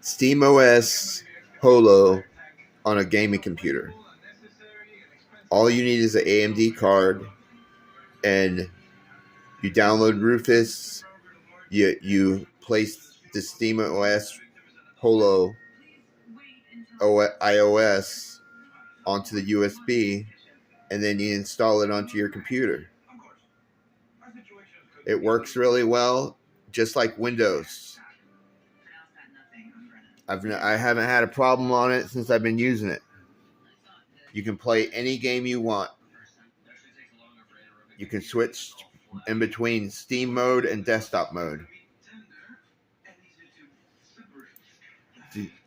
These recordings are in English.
Steam OS holo on a gaming computer. All you need is an AMD card, and you download Rufus. You place the Steam OS holo iOS onto the USB, and then you install it onto your computer. It works really well, just like Windows. I haven't had a problem on it since I've been using it. You can play any game you want. You can switch in between Steam mode and desktop mode.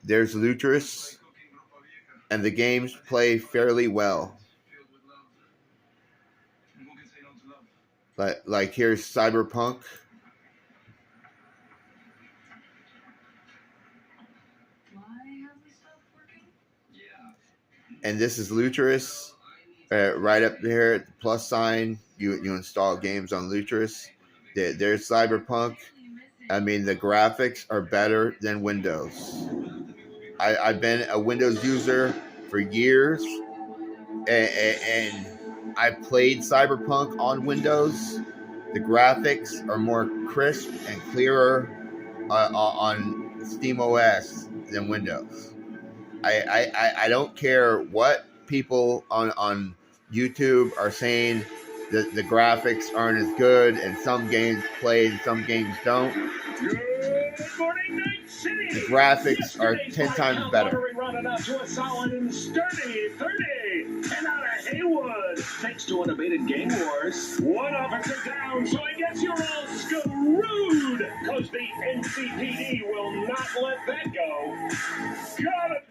There's Lutris, and the games play fairly well. Like here's Cyberpunk. And this is Lutris. Right up there at the plus sign, you install games on Lutris. There's Cyberpunk. I mean, the graphics are better than Windows. I've been a Windows user for years, and I played Cyberpunk on Windows. The graphics are more crisp and clearer on SteamOS than Windows. I don't care what people on YouTube are saying that the graphics aren't as good, and some games play and some games don't. Good morning, Night City. The graphics are 10 times better. Running out to a solid and sturdy 30. And out of Haywood, thanks to unabated game wars. One officer down, so I guess you're all screwed. Because the NCPD will not let that go. Got it.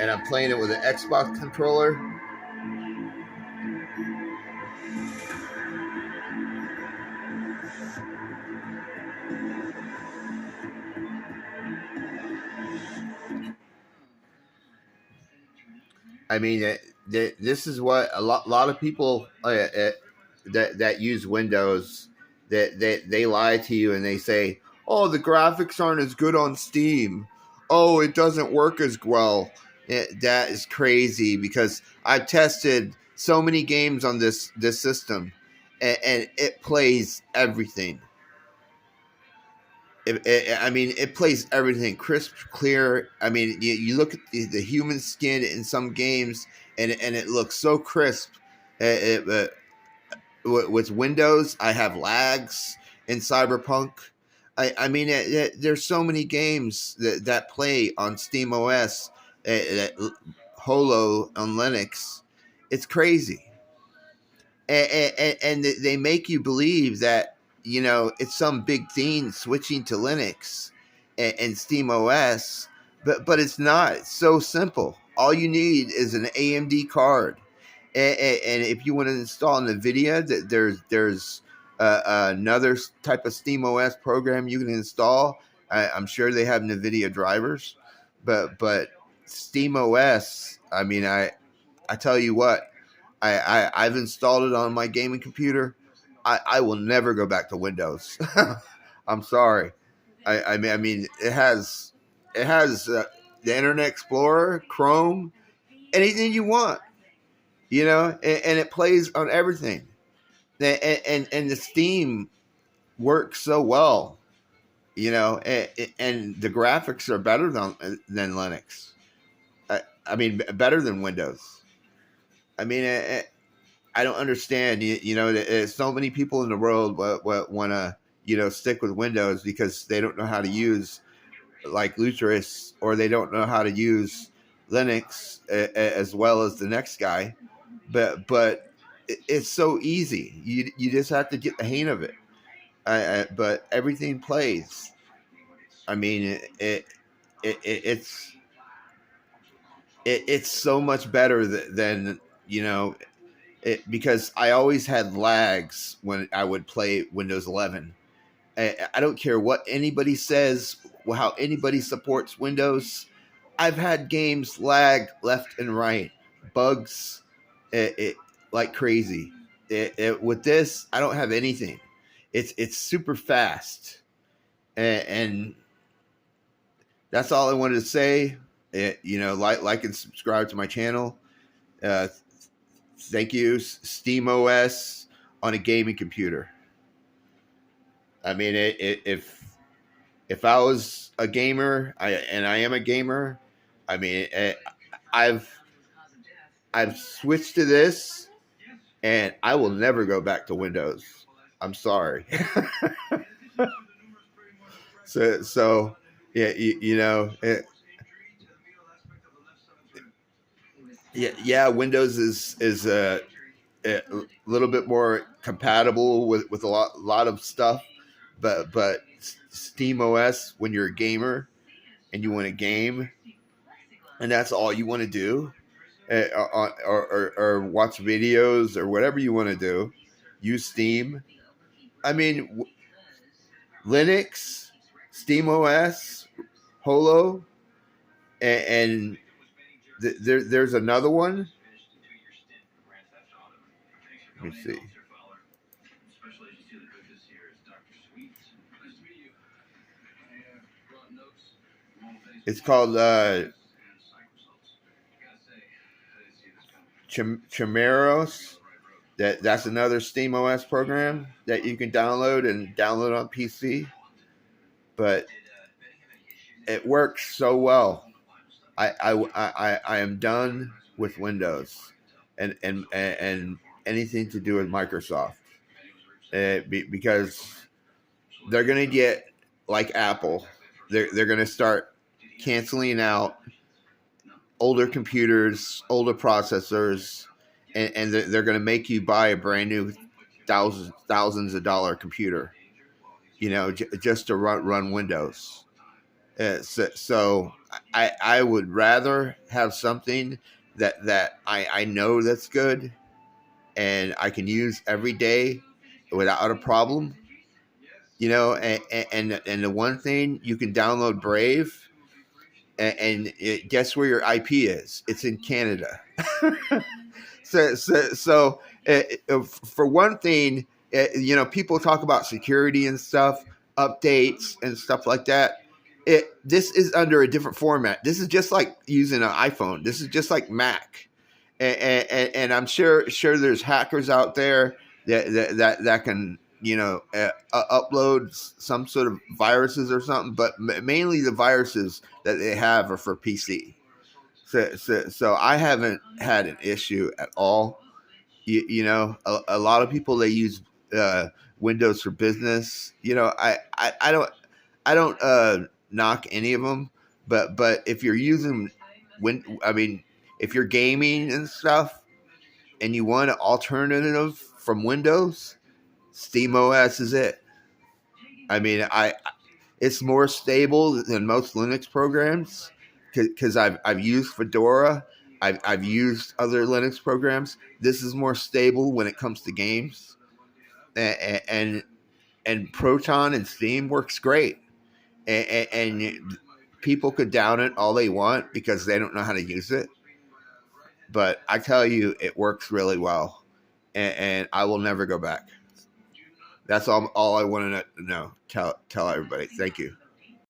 And I'm playing it with an Xbox controller. I mean, this is what a lot of people that use Windows, that they lie to you and they say, "Oh, the graphics aren't as good on Steam. Oh, it doesn't work as well." That is crazy, because I've tested so many games on this system, and it plays everything. It plays everything crisp, clear. I mean, you look at the human skin in some games, and it looks so crisp. With Windows, I have lags in Cyberpunk. There's so many games that play on SteamOS, holo on Linux. It's crazy, and they make you believe that, you know, it's some big thing switching to Linux and SteamOS, but it's not. It's so simple. All you need is an AMD card, and if you want to install NVIDIA, there's another type of SteamOS program you can install. I'm sure they have NVIDIA drivers, but SteamOS. I mean, I tell you what, I've installed it on my gaming computer. I will never go back to Windows. I'm sorry. I mean, it has the Internet Explorer, Chrome, anything you want, you know, and it plays on everything. And the Steam works so well, you know, and the graphics are better than Linux. I mean, better than Windows. I mean, I don't understand. You know, there's so many people in the world want to, you know, stick with Windows because they don't know how to use like Lutris, or they don't know how to use Linux as well as the next guy. But it's so easy. You just have to get the hang of it. But everything plays. I mean, it's so much better than, you know. Because I always had lags when I would play Windows 11. I don't care what anybody says, how anybody supports Windows. I've had games lag left and right, bugs. like crazy. With this, I don't have anything. It's super fast, and that's all I wanted to say. Like and subscribe to my channel. Uh, Thank you, Steam OS on a gaming computer. I mean, if I was a gamer, and I am a gamer, I mean, I've I've switched to this, and I will never go back to Windows. I'm sorry. so yeah, yeah. Windows is a little bit more compatible with a lot of stuff, but Steam OS, when you're a gamer and you want to game, and that's all you want to do, or watch videos or whatever you want to do, use Steam. I mean, Linux, Steam OS, Holo, and there's another one. Let me see. It's called Chimeros. That's another Steam OS program that you can download on PC. But it works so well. I am done with Windows and anything to do with Microsoft, because they're gonna get like Apple. They're gonna start canceling out older computers, older processors, and they're going to make you buy a brand new thousands of dollar computer, just to run Windows. So I would rather have something that I know that's good and I can use every day without a problem. And the one thing, you can download Brave, and guess where your IP is? It's in Canada. So for one thing, people talk about security and stuff, updates and stuff like that. This is under a different format. This is just like using an iPhone. This is just like Mac, and I'm sure there's hackers out there that can upload some sort of viruses or something. But mainly the viruses that they have are for PC. So I haven't had an issue at all. A lot of people, they use Windows for business. I don't knock any of them, but if you're using if you're gaming and stuff and you want an alternative from Windows, Steam OS is it. I mean, it's more stable than most Linux programs, because I've used Fedora, I've used other Linux programs. This is more stable when it comes to games, and Proton and Steam works great, and people could down it all they want because they don't know how to use it. But I tell you, it works really well, and I will never go back. That's all I want to know. Tell everybody. Thank you.